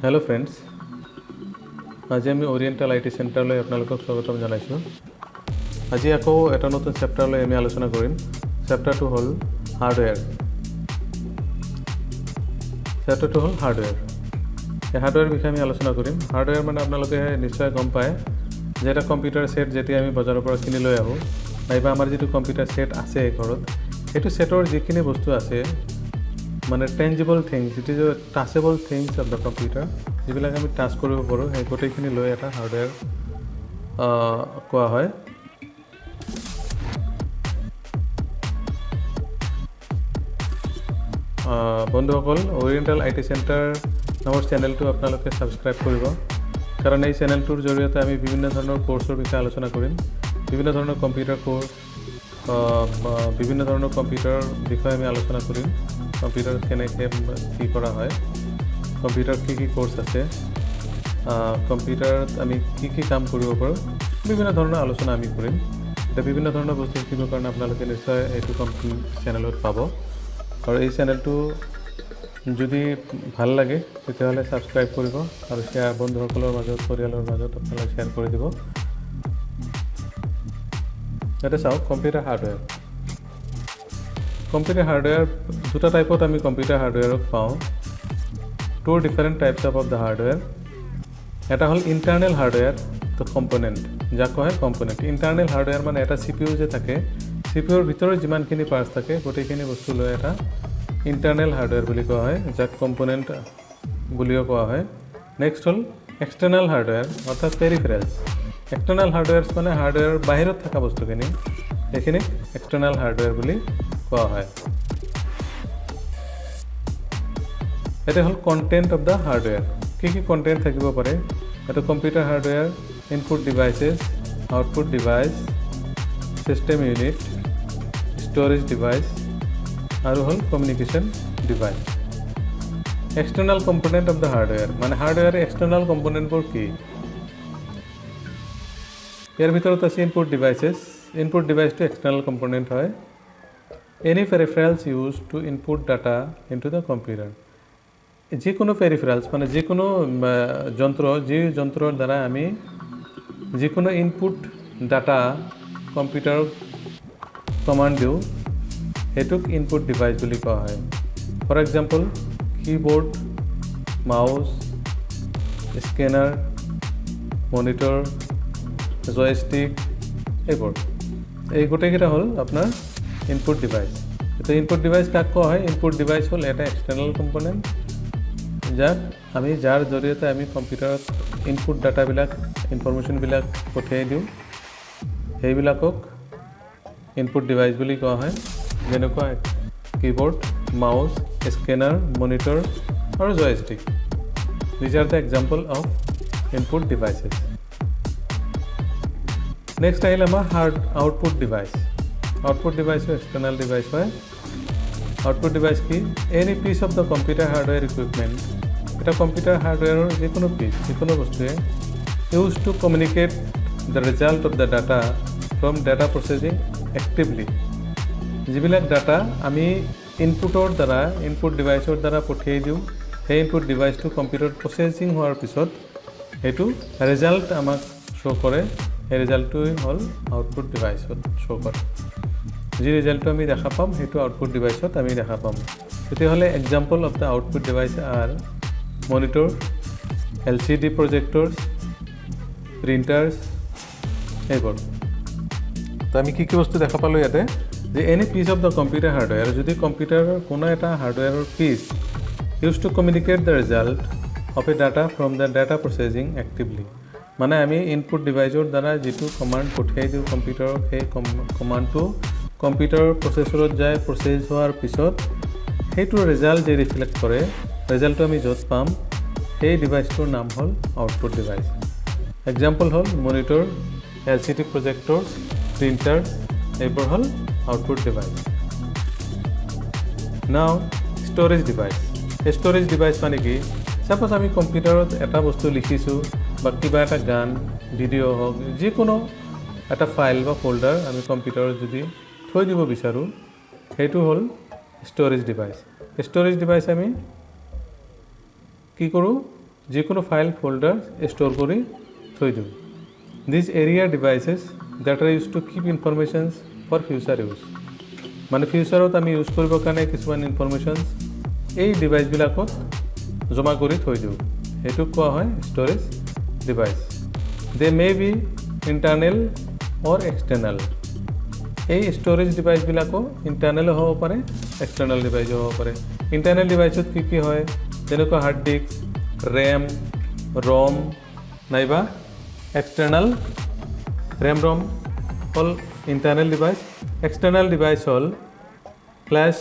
Hello friends, आज आम oriental IT centre आपलोक स्वागतम जानाइছোঁ। আজি আকৌ এটা নতুন চেপ্টাৰলৈ আমি আলোচনা কৰিম। চেপ্টাৰটো হ'ল হাৰ্ডৱেৰ। এই হাৰ্ডৱেৰ বিষয়ে আমি আলোচনা কৰিম। হাৰ্ডৱেৰ মানে আপোনালোকে নিশ্চয় গম পায় যে এটা কম্পিউটাৰ সেট যেতিয়া আমি বজাৰৰ পৰা কিনি লৈ আহোঁ, নাইবা আমাৰ যিটো কম্পিউটাৰ সেট আছে ঘৰত, সেইটো সেটৰ যিখিনি বস্তু আছে মানে tangible things, it is touchable things of the computer, যিবিলাক আমি টাচ কৰিব পাৰোঁ, সেই গোটেইখিনি লৈ এটা হাৰ্ডৱেৰ কোৱা হয়। বন্ধুসকল, ওৰিয়েণ্টেল আই টি চেণ্টাৰ নামৰ চেনেলটো আপোনালোকে ছাবস্ক্ৰাইব কৰিব, কাৰণ এই চেনেলটোৰ জৰিয়তে আমি বিভিন্ন ধৰণৰ কোৰ্চৰ বিষয়ে আলোচনা কৰিম। বিভিন্ন ধৰণৰ কম্পিউটাৰ কোৰ্চ, বিভিন্ন ধৰণৰ কম্পিউটাৰৰ বিষয়ে আমি আলোচনা কৰিম। কম্পিউটাৰ কেনেকৈ কি কৰা হয়, কম্পিউটাৰত কি কোৰ্চ আছে, কম্পিউটাৰত আমি কি কাম কৰিব পাৰোঁ, বিভিন্ন ধৰণৰ আলোচনা আমি কৰিম। এতিয়া বিভিন্ন ধৰণৰ বস্তু শিকিবৰ কাৰণে আপোনালোকে নিশ্চয় এইটো চেনেলত পাব। আৰু এই চেনেলটো যদি ভাল লাগে তেতিয়াহ'লে ছাবস্ক্ৰাইব কৰিব আৰু বন্ধুসকলৰ মাজত, পৰিয়ালৰ মাজত আপোনালোকে শ্বেয়াৰ কৰি দিব। ইয়াতে চাওক, কম্পিউটাৰ হাৰ্ডৱেৰ। কম্পিউটাৰ হাৰ্ডৱেৰ দুটা টাইপত আমি কম্পিউটাৰ হাৰ্ডৱেৰক পাওঁ। Two different types of the hardware. এটা হ'ল ইণ্টাৰনেল হাৰ্ডৱেৰ, দ্য কম্পনেণ্ট, যাক কোৱা হয় কম্পনেণ্ট। ইণ্টাৰনেল হাৰ্ডৱেৰ মানে এটা CPU যে থাকে, CPUৰ ভিতৰত যিমানখিনি পাৰ্টছ থাকে গোটেইখিনি বস্তু লৈ এটা ইণ্টাৰনেল হাৰ্ডৱেৰ বুলি কোৱা হয়, যাক কম্পনেণ্ট বুলিও কোৱা হয়। নেক্সট হ'ল এক্সটাৰ্নেল হাৰ্ডৱেৰ, অৰ্থাৎ পেৰিফেৰেলছ। এক্সটাৰ্নেল হাৰ্ডৱেৰছ মানে হাৰ্ডৱেৰৰ বাহিৰত থকা বস্তুখিনি, সেইখিনিক এক্সটাৰ্নেল হাৰ্ডৱেৰ বুলি কোৱা হয়। এটা হ'ল কণ্টেণ্ট অফ দ্য হাৰ্ডৱেৰ। কি কণ্টেণ্ট থাকিব পাৰে? এটা computer hardware, input devices, output device, system unit, storage device আৰু হ'ল communication device. External component of the hardware মানে হাৰ্ডৱেৰৰ এক্সটাৰ্নেল কম্পনেণ্টবোৰ কি? ইয়াৰ ভিতৰত আছে ইনপুট ডিভাইচেছ। ইনপুট ডিভাইচটো এক্সটাৰ্নেল কম্পনেণ্ট হয়। Any peripherals use to input data into the computer. যিকোনো পেৰিফেৰেলছ মানে যিকোনো যন্ত্ৰ, যি যন্ত্ৰৰ দ্বাৰা আমি যিকোনো ইনপুট ডাটা কম্পিউটাৰক কমাণ্ড দিওঁ, সেইটোক ইনপুট ডিভাইচ বুলি কোৱা হয়। For example, keyboard, mouse, scanner, monitor, joystick, এইবোৰ, এই গোটেইকেইটা হ'ল আপোনাৰ ইনপুট ডিভাইচ। এতিয়া ইনপুট ডিভাইচ কাক কোৱা হয়? ইনপুট ডিভাইচ হ'ল এটা এক্সটাৰ্নেল কম্পনেণ্ট, যাৰ জৰিয়তে আমি কম্পিউটাৰত ইনপুট ডাটাবিলাক, ইনফৰমেশ্যনবিলাক পঠিয়াই দিওঁ, সেইবিলাকক ইনপুট ডিভাইচ বুলি কোৱা হয়। যেনেকুৱা কীবৰ্ড, মাউচ, স্কেনাৰ, মনিটৰ আৰু joystick. These are the example of input devices. Next আহিল আমাৰ আউটপুট ডিভাইচ। আউটপুট ডিভাইচো এক্সটাৰ্নেল ডিভাইচ হয়। আউটপুট ডিভাইচ কি? Any piece of the computer hardware equipment. এটা কম্পিউটাৰ হাৰ্ডৱেৰৰ যিকোনো পিচ, যিকোনো বস্তুৱে use to communicate the result of the data from data processing actively. যিবিলাক ডাটা আমি ইনপুটৰ দ্বাৰা, ইনপুট ডিভাইচৰ দ্বাৰা পঠিয়াই দিওঁ, সেই ইনপুট ডিভাইচটো কম্পিউটাৰত প্ৰচেছিং হোৱাৰ পিছত সেইটো ৰিজাল্ট আমাক শ্ব' কৰে। সেই ৰিজাল্টটোৱে হ'ল আউটপুট ডিভাইচত শ্ব' কৰে। যি ৰিজাল্টটো আমি দেখা পাম সেইটো আউটপুট ডিভাইচত আমি দেখা পাম। তেতিয়াহ'লে example of the output device are monitor, LCD projectors, printers, এইবোৰ। তো আমি কি বস্তু দেখা পালোঁ ইয়াতে, যে any piece of the computer hardware, যদি কম্পিউটাৰৰ কোনো এটা হাৰ্ডৱেৰৰ piece use to communicate the result of a data from the data processing actively, মানে আমি ইনপুট ডিভাইচৰ দ্বাৰা যিটো কমাণ্ড পঠিয়াই দিওঁ কম্পিউটাৰক, সেই কমাণ্ডটো কম্পিউটাৰৰ প্ৰচেছৰত যায়, প্ৰচেছ হোৱাৰ পিছত সেইটো ৰিজাল্ট যে ৰিফ্লেক্ট কৰে, ৰিজাল্টটো আমি য'ত পাম, সেই ডিভাইচটোৰ নাম হ'ল আউটপুট ডিভাইচ। এক্সাম্পল হ'ল মনিটৰ, LCD প্ৰজেক্টৰ্ছ, প্ৰিণ্টাৰ্ছ, এইবোৰ হ'ল আউটপুট ডিভাইচ। নাও ষ্ট'ৰেজ ডিভাইচ। ষ্ট'ৰেজ ডিভাইচ মানে কি? ছাপ'জ আমি কম্পিউটাৰত এটা বস্তু লিখিছোঁ বা কিবা এটা গান, ভিডিঅ' হওক, যিকোনো এটা ফাইল বা ফ'ল্ডাৰ আমি কম্পিউটাৰত যদি থৈ দিব বিচাৰোঁ, সেইটো হ'ল ষ্ট'ৰেজ ডিভাইচ। ষ্ট'ৰেজ ডিভাইচ আমি কি কৰোঁ? যিকোনো ফাইল ফোল্ডাৰ ষ্ট'ৰ কৰি থৈ দিওঁ this area devices that are use to keep informations for future use মানে ফিউচাৰত আমি ইউজ কৰিবৰ কাৰণে কিছুমান ইনফৰমেশ্যনছ এই ডিভাইচবিলাকত জমা কৰি থৈ দিওঁ সেইটোক কোৱা হয় storage device they may be internal or external এই ষ্ট'ৰেজ ডিভাইচবিলাকো ইণ্টাৰনেলো হ'ব পাৰে এক্সটাৰ্নেল ডিভাইচো হ'ব পাৰে ইণ্টাৰনেল ডিভাইচত কি হয় যেনেকুৱা হাৰ্ড ডিস্ক ৰেম ৰম নাইবা এক্সটাৰ্নেল ৰেম ৰম হ'ল ইণ্টাৰনেল ডিভাইচ এক্সটাৰ্নেল ডিভাইচ হ'ল ফ্লেছ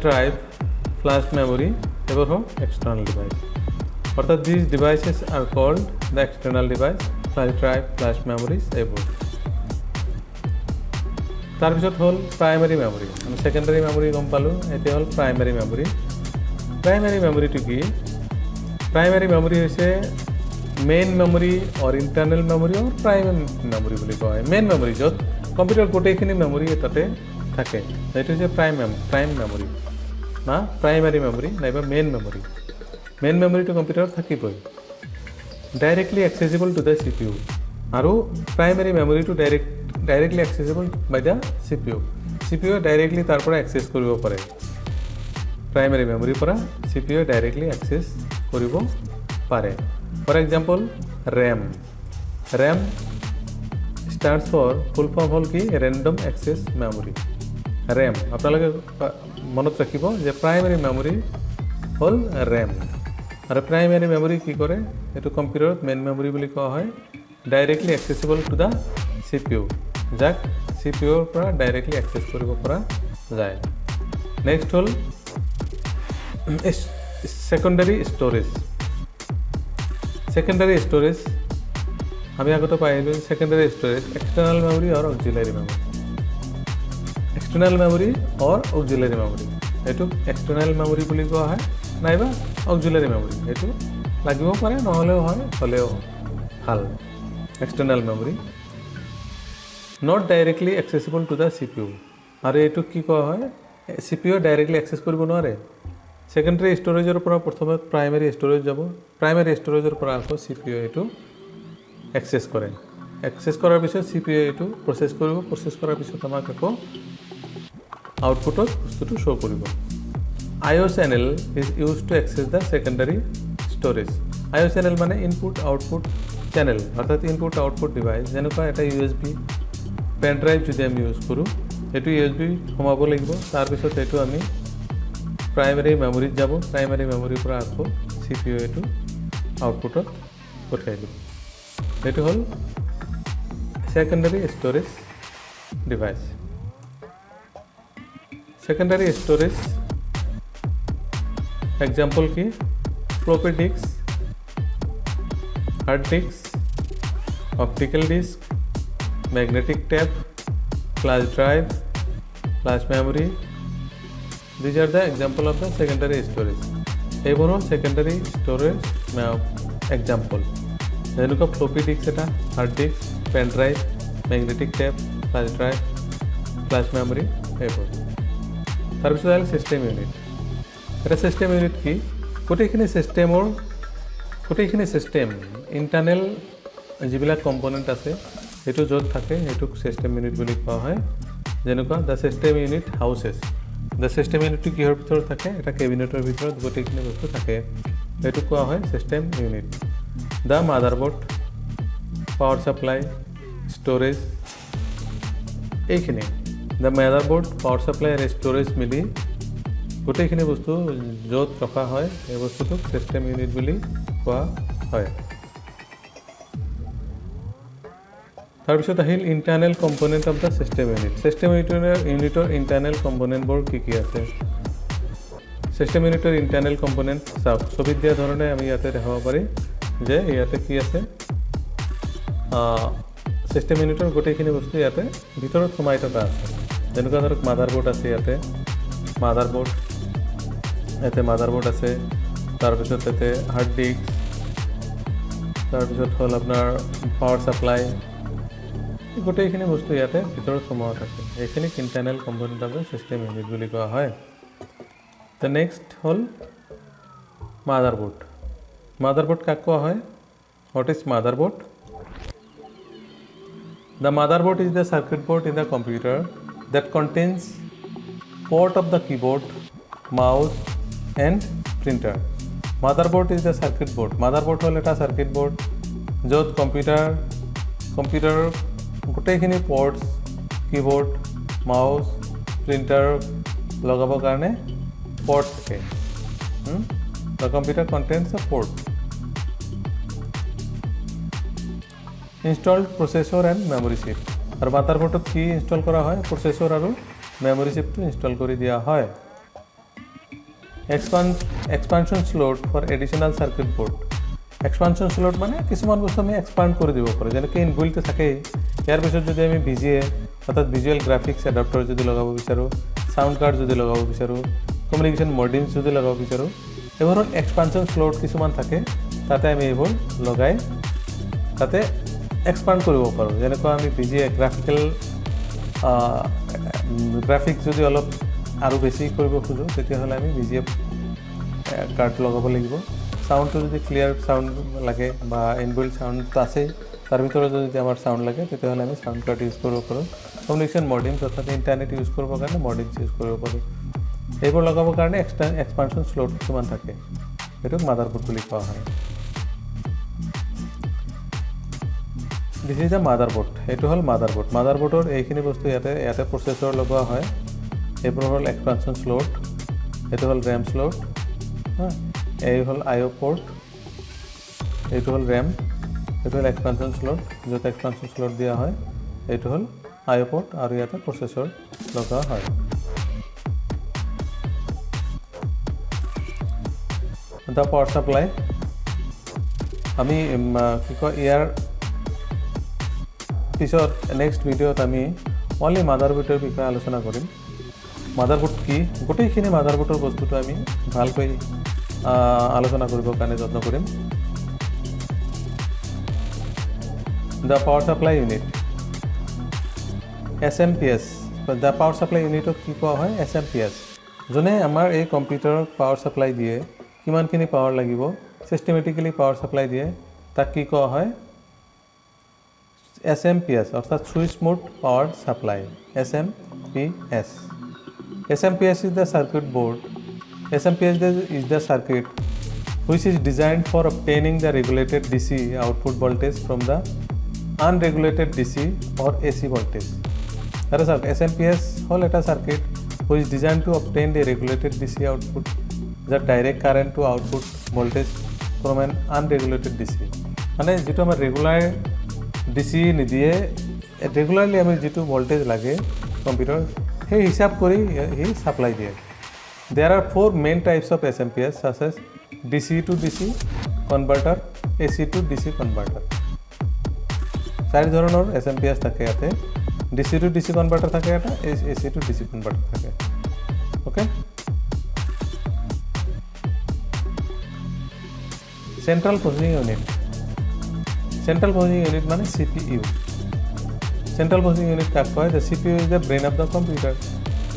ড্ৰাইভ ফ্লেছ মেমৰি এইবোৰ হ'ল এক্সটাৰ্নেল ডিভাইচ অৰ্থাৎ this devices are called the external device flash drive flash memories এইবোৰ তাৰপিছত হ'ল প্ৰাইমেৰী মেমৰি আমি ছেকেণ্ডেৰী মেমৰি গম পালোঁ এতিয়া হ'ল প্ৰাইমেৰী মেমৰি প্ৰাইমেৰী মেমৰিটো কি প্ৰাইমেৰী মেমৰি হৈছে main memory or internal memory or primary memory বুলি কোৱা হয় মেইন মেমৰি য'ত কম্পিউটাৰ গোটেইখিনি মেমৰি তাতে থাকে সেইটো হৈছে প্ৰাইম মেমৰি না প্ৰাইমেৰী মেমৰি নাইবা মেইন মেমৰিটো কম্পিউটাৰত থাকিবই directly accessible to the C P U আৰু প্ৰাইমেৰী মেমৰিটো directly accessible by the C P U directly তাৰ পৰা এক্সেছ কৰিব পাৰে প্ৰাইমেৰী মেমৰিৰ পৰা C P U directly access কৰিব পাৰে for example RAM stands for full form হ'ল কি ৰেণ্ডম এক্সেছ মেমৰি ৰেম আপোনালোকে মনত ৰাখিব যে প্ৰাইমেৰী মেমৰি হ'ল ৰেম আৰু প্ৰাইমেৰী মেমৰি কি কৰে এইটো কম্পিউটাৰত মেইন মেমৰি বুলি কোৱা হয় directly accessible to the C P U যাক চি পি ইউৰ পৰা ডাইৰেক্টলি এক্সেছ কৰিব পৰা যায় নেক্সট হ'ল ছেকেণ্ডাৰী ষ্ট'ৰেজ আমি আগতে পাই আহিলোঁ ছেকেণ্ডাৰী ষ্ট'ৰেজ এক্সটাৰ্নেল মেমৰি অৰ অক্সিলাৰী মেমৰি এইটোক এক্সটাৰ্নেল মেমৰি বুলি কোৱা হয় নাইবা অক্সিলাৰী মেমৰি এইটো লাগিব পাৰে নহ'লেও হয় হ'লেও ভাল external memory not directly accessible to the C P U আৰু এইটোক কি কোৱা হয় C P U directly access কৰিব নোৱাৰে ছেকেণ্ডাৰী ষ্ট'ৰেজৰ পৰা প্ৰথমে প্ৰাইমেৰী ষ্ট'ৰেজ যাব প্ৰাইমেৰী ষ্ট'ৰেজৰ পৰা আকৌ চি পি ইউ এইটো এক্সেছ কৰাৰ পিছত চি পি ইউ এইটো প্ৰচেছ কৰাৰ পিছত আমাক আকৌ আউটপুটত বস্তুটো শ্ব' কৰিব I/O channel is used to access the secondary storage. I/O channel মানে ইনপুট আউটপুট চেনেল অৰ্থাৎ ইনপুট আউটপুট ডিভাইচ যেনেকুৱা এটা USB পেন ড্ৰাইভ যদি আমি ইউজ কৰোঁ সেইটো USB সোমাব লাগিব তাৰপিছত এইটো আমি প্ৰাইমেৰী মেমৰিত যাব প্ৰাইমেৰী মেমৰিৰ পৰা আকৌ চি পি ইউ এইটো আউটপুটত পঠিয়াই দিব এইটো হ'ল secondary storage device secondary storage example की floppy disk hard disk optical disk magnetic tape flash drive flash memory these are the example of the secondary storage এইবোৰ হ'ল secondary storage example যেনেকুৱা floppy disk এটা hard disk pen drive magnetic tape flash drive flash memory এইবোৰ তাৰপিছত আহিল system unit এটা system unit কি গোটেইখিনি চিষ্টেম ইণ্টাৰনেল যিবিলাক কম্পনেণ্ট আছে সেইটো য'ত থাকে সেইটোক চিষ্টেম ইউনিট বুলি কোৱা হয় যেনেকুৱা the system unit houses the system ইউনিটটো কিহৰ ভিতৰত থাকে এটা কেবিনেটৰ ভিতৰত গোটেইখিনি বস্তু থাকে সেইটো কোৱা হয় system unit the motherboard power supply storage এইখিনি দ্য মাদাৰবোৰ্ড পাৱাৰ ছাপ্লাই আৰু ষ্ট'ৰেজ মিলি গোটেইখিনি বস্তু য'ত ৰখা হয় এই বস্তুটোক চিষ্টেম ইউনিট বুলি কোৱা হয় তাৰপিছত আহিল internal component of the system ইউনিটৰ ইণ্টাৰনেল কম্পনেণ্টবোৰ কি আছে চিষ্টেম ইউনিটৰ ইণ্টাৰনেল কম্পনেণ্ট চাওক ছবিত দিয়া ধৰণে আমি ইয়াতে দেখাব পাৰি যে ইয়াতে কি আছে চিষ্টেম ইউনিটৰ গোটেইখিনি বস্তু ইয়াতে ভিতৰত সোমাই থকা আছে যেনেকুৱা ধৰক মাদাৰবোৰ্ড আছে ইয়াতে মাদাৰবোৰ্ড আছে তাৰপিছত ইয়াতে হাৰ্ড ডিস্ক তাৰপিছত হ'ল আপোনাৰ পাৱাৰ ছাপ্লাই গোটেইখিনি বস্তু ইয়াতে ভিতৰত সোমোৱা থাকে এইখিনিক internal component of the system unit বুলি কোৱা হয় দ্য নেক্সট হ'ল মাদারবোর্ড কাক কোয়া হয়? What is motherboard? The motherboard is the circuit board in the computer that contains port of the keyboard, mouse and printer. Motherboard is the circuit board. Motherboard হল এটা circuit board য'ত computer গোটেইখিনি ports, keyboard, mouse, printer লগাবৰ কাৰণে port থাকে. The computer contains a port. Installed processor and memory chip. আৰু মাদাৰবোৰ্ডত কি install কৰা হয়? Processor আৰু মেমৰি চিপটো ইনষ্টল কৰি দিয়া হয়. Expansion slot for additional circuit board. Expansion slot মানে কিছুমান বস্তু আমি এক্সপাণ্ড কৰি দিব পাৰোঁ, যেনেকৈ ইনবিল্ট থাকেই. ইয়াৰ পিছত যদি আমি VGA অৰ্থাৎ ভিজুৱেল গ্ৰাফিক্স এডাপ্টাৰ যদি লগাব বিচাৰোঁ, চাউণ্ড কাৰ্ড যদি লগাব বিচাৰোঁ, কমিউনিকেশ্যন মডিউলছ যদি লগাব বিচাৰোঁ, এইবোৰত এক্সপানশ্যন স্লট কিছুমান থাকে. তাতে আমি এইবোৰ লগাই তাতে এক্সপাণ্ড কৰিব পাৰোঁ. যেনেকুৱা আমি VGA গ্ৰাফিক্স যদি অলপ আৰু বেছি কৰিব খোজোঁ, তেতিয়াহ'লে আমি VGA কাৰ্ড লগাব লাগিব. চাউণ্ডটো যদি ক্লিয়াৰ চাউণ্ড লাগে বা ইনবিল্ট চাউণ্ডটো আছেই, তাৰ ভিতৰত যদি আমাৰ চাউণ্ড লাগে, তেতিয়াহ'লে আমি চাউণ্ড কাৰ্ড ইউজ কৰিব পাৰোঁ. কমিউনিকেশ্যন মডিউলছ অৰ্থাৎ ইণ্টাৰনেট ইউজ কৰিবৰ কাৰণে মডিউলছ ইউজ কৰিব পাৰোঁ. এইবোৰ লগাবৰ কাৰণে এক্সপানশ্যন স্লট কিছুমান থাকে, সেইটোক মাদাৰবোৰ্ড বুলি কোৱা হয়. This is a motherboard. এইটো হ'ল মাদাৰবোৰ্ড. মাদাৰবোৰ্ডৰ এইখিনি বস্তু ইয়াতে প্ৰচেছৰ লগোৱা হয়. এইবোৰ হ'ল এক্সপানশ্যন স্লট, এইটো হ'ল ৰেম স্লট, এই হ'ল IO পৰ্ট, এইটো হ'ল ৰেম, এইটো হ'ল এক্সপানশ্যন স্লট য'ত এক্সপানশ্যন স্লট দিয়া হয়, এইটো হ'ল IO পৰ্ট আৰু ইয়াতে প্ৰচেছৰ লগোৱা হয়. The power supply. আমি কি কয় ইয়াৰ পিছত নেক্সট ভিডিঅ'ত আমি অনলি মাদাৰবোৰ্ডৰ বিষয়ে আলোচনা কৰিম. মাদাৰবোৰ্ড কি, গোটেইখিনি মাদাৰবোৰ্ডৰ বস্তুটো আমি ভালকৈ আলোচনা কৰিবৰ কাৰণে যত্ন কৰিম. The power supply unit SMPS. The power supply ইউনিটক কি কোৱা হয়? SMPS. যোনে আমাৰ এই কম্পিউটাৰক পাৱাৰ ছাপ্লাই দিয়ে, কিমানখিনি পাৱাৰ লাগিব, ছিষ্টেমেটিকেলি পাৱাৰ ছাপ্লাই দিয়ে, তাক কি কোৱা হয়? SMPS অৰ্থাৎ switch mode power supply. SMPS. SMPS is the circuit board. SMPS is the circuit which is designed for obtaining the regulated DC output voltage from the unregulated DC or AC voltage. That is, SMPS হ'ল এটা circuit which is designed to obtain the regulated DC output, the direct current to output voltage from an unregulated DC. মানে যিটো আমাৰ regular DC নিদিয়ে, regularly আমি যিটো voltage লাগে computer, সেই হিচাপ কৰি সি ছাপ্লাই দিয়ে. There are 4 main types of SMPS such as DC to DC converter, AC to DC converter. 4 ধৰণৰ SMPS থাকে ইয়াতে. DC to DC converter থাকে এটা, AC to DC converter থাকে. Okay, central processing unit. Central processing unit মানে CPU. Central processing unit কাক কয়? The CPU is the brain of the computer.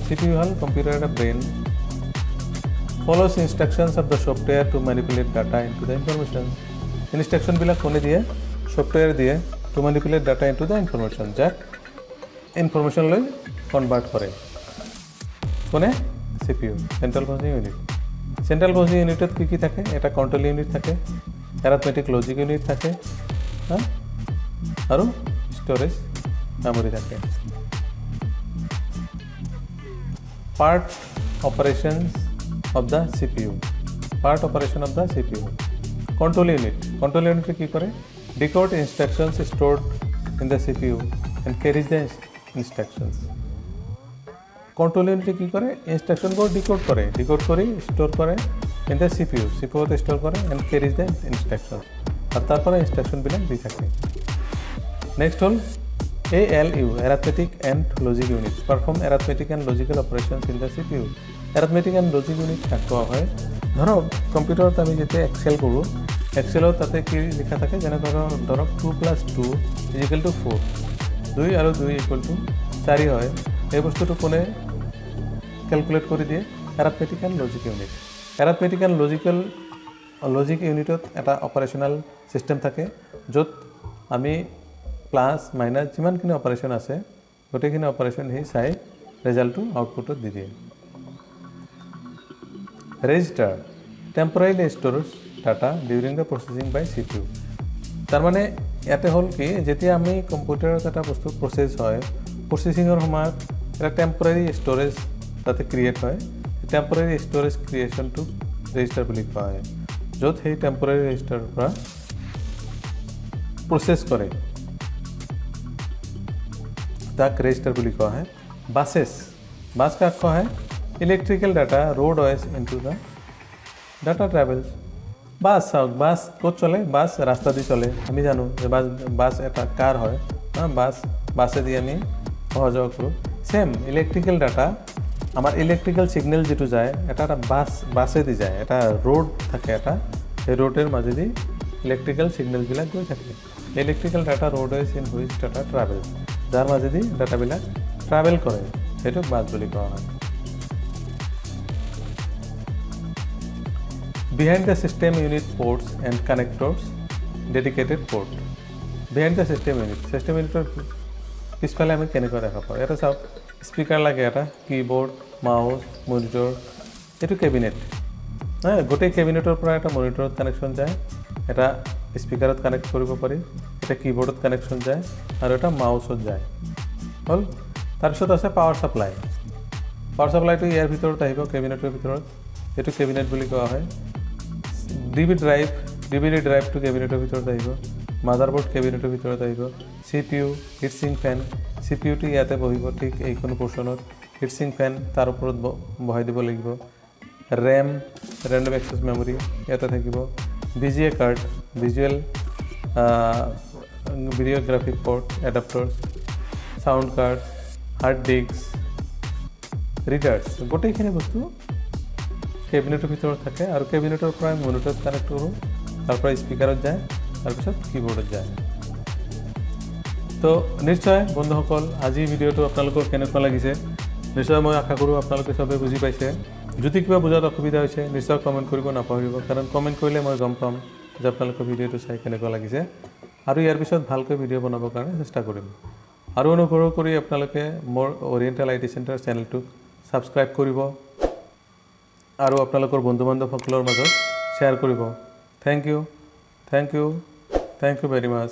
CPU হ'ল কম্পিউটাৰ এটা brain. follows instructions of the software to manipulate data into the information. ইনষ্ট্ৰাকশ্যনবিলাক কোনে দিয়ে? Software দিয়ে to manipulate data into the information, যাক ইনফৰমেশ্যনলৈ convert কৰে. কোনে? CPU, central processing unit. Central processing ইউনিটত কি থাকে? এটা কণ্ট্ৰল ইউনিট থাকে, এৰাথমেটিক লজিক ইউনিট থাকে, আৰু ষ্ট'ৰেজ মেমৰি থাকে. Part operations of the CPU. Part operation of the CPU. Control unit. Control unit কি করে? Decode instructions stored in the CPU and carries the instructions. Control unit কি করে? Instruction को decode করে, store করে in the CPU. CPU তে store করে and carries the instructions. আর তারপরে instruction বিলাক দি থাকে. Next hall ALU, Arithmetic and Logic Unit. Perform arithmetic and logical operations in the CPU. Arithmetic and logic unit কাক কোৱা হয়? ধৰক কম্পিউটাৰত আমি যেতিয়া এক্সেল কৰোঁ, এক্সেলত তাতে কি লিখা থাকে? যেনে ধৰক 2 + 2 = 4, 2 আৰু 2 = 4 হয়. এই বস্তুটো কোনে কেলকুলেট কৰি দিয়ে? Arithmetic and logic unit. Arithmetic and logical logic ইউনিটত এটা অপাৰেশ্যনেল ছিষ্টেম থাকে য'ত আমি প্লাছ মাইনাছ যিমানখিনি অপাৰেশ্যন আছে গোটেইখিনি অপাৰেশ্যন সি চাই ৰিজাল্টটো আউটপুটত দি দিয়ে register temporarily storage data during the processing by CPU তাৰমানে ইয়াতে হ'ল কি যেতিয়া আমি কম্পিউটাৰত এটা বস্তু প্ৰচেছ হয় প্ৰচেছিঙৰ সময়ত এটা টেম্পৰাৰী ষ্ট'ৰেজ তাতে ক্ৰিয়েট হয় টেম্পৰাৰী ষ্ট'ৰেজ ক্ৰিয়েশ্যনটো ৰেজিষ্টাৰ বুলি কোৱা হয় য'ত সেই টেম্পৰাৰী ৰেজিষ্টাৰৰ পৰা প্ৰচেছ কৰে তাক ৰেজিষ্টাৰ বুলি কোৱা হয় বাছ কাক কোৱা হয় electrical data road wise into the data travels bus চাওক বাছ ক'ত চলে বাছ ৰাস্তা দি চলে আমি জানো যে বাছ এটা কাৰ হয় বাছেদি আমি অহা যোৱা কৰোঁ ছেম ইলেক্ট্ৰিকেল ডাটা আমাৰ ইলেক্ট্ৰিকেল ছিগনেল যিটো যায় এটা বাছেদি যায় এটা ৰোড থাকে এটা সেই ৰোডৰ মাজেদি ইলেক্ট্ৰিকেল ছিগনেলবিলাক গৈ থাকে electrical data road wise in which data travel যাৰ মাজেদি ডাটাবিলাক ট্ৰেভেল কৰে সেইটোক বাছ বুলি কোৱা হয় Behind the system unit ports and connectors, dedicated port. Behind the system unit পিছফালে আমি কেনেকৈ দেখা পাওঁ এটা চাওক স্পীকাৰ লাগে এটা কীবৰ্ড মাউচ মনিটৰ এইটো কেবিনেট গোটেই কেবিনেটৰ পৰা এটা মনিটৰত কানেকশ্যন যায় এটা স্পীকাৰত কানেক্ট কৰিব পাৰি এটা কীবৰ্ডত কানেকশ্যন যায় আৰু এটা মাউচত যায় হ'ল তাৰপিছত আছে পাৱাৰ ছাপ্লাইটো ইয়াৰ ভিতৰত আহিব কেবিনেটৰ ভিতৰত এইটো কেবিনেট বুলি কোৱা হয় ডিভিডি ড্ৰাইভটো কেবিনেটৰ ভিতৰত আহিব মাদাৰবোৰ্ড কেবিনেটৰ ভিতৰত আহিব CPU হিটছিং ফেন CPUটো ইয়াতে বহিব ঠিক এইখন পৰ্চনত হিটছিং ফেন তাৰ ওপৰত বহাই দিব লাগিব ৰেম ৰেণ্ডম এক্সেছ মেমৰি ইয়াতে থাকিব VGA card visual video' graphic port adapters sound card hard disk readers গোটেইখিনি বস্তু কেবিনেটৰ ভিতৰত থাকে আৰু কেবিনেটৰ পৰা মনিটৰত কানেক্ট কৰোঁ তাৰ পৰা স্পীকাৰত যায় তাৰপিছত কীবৰ্ডত যায় তো নিশ্চয় বন্ধুসকল আজি ভিডিঅ'টো আপোনালোকৰ কেনেকুৱা লাগিছে নিশ্চয় মই আশা কৰোঁ আপোনালোকে চবেই বুজি পাইছে যদি কিবা বুজাত অসুবিধা হৈছে নিশ্চয় কমেণ্ট কৰিব নাপাহৰিব কাৰণ কমেণ্ট কৰিলে মই গম পাম যে আপোনালোকৰ ভিডিঅ'টো চাই কেনেকুৱা লাগিছে আৰু ইয়াৰ পিছত ভালকৈ ভিডিঅ' বনাবৰ কাৰণে চেষ্টা কৰিম আৰু অনুগ্ৰহ কৰি আপোনালোকে মোৰ অৰিয়েণ্টেল IT চেণ্টাৰ চেনেলটোক ছাবস্ক্ৰাইব কৰিব আৰু আপোনালোকৰ বন্ধু বান্ধৱসকলৰ মাজত শ্বেয়াৰ কৰিব থেংক ইউ ভেৰি মাছ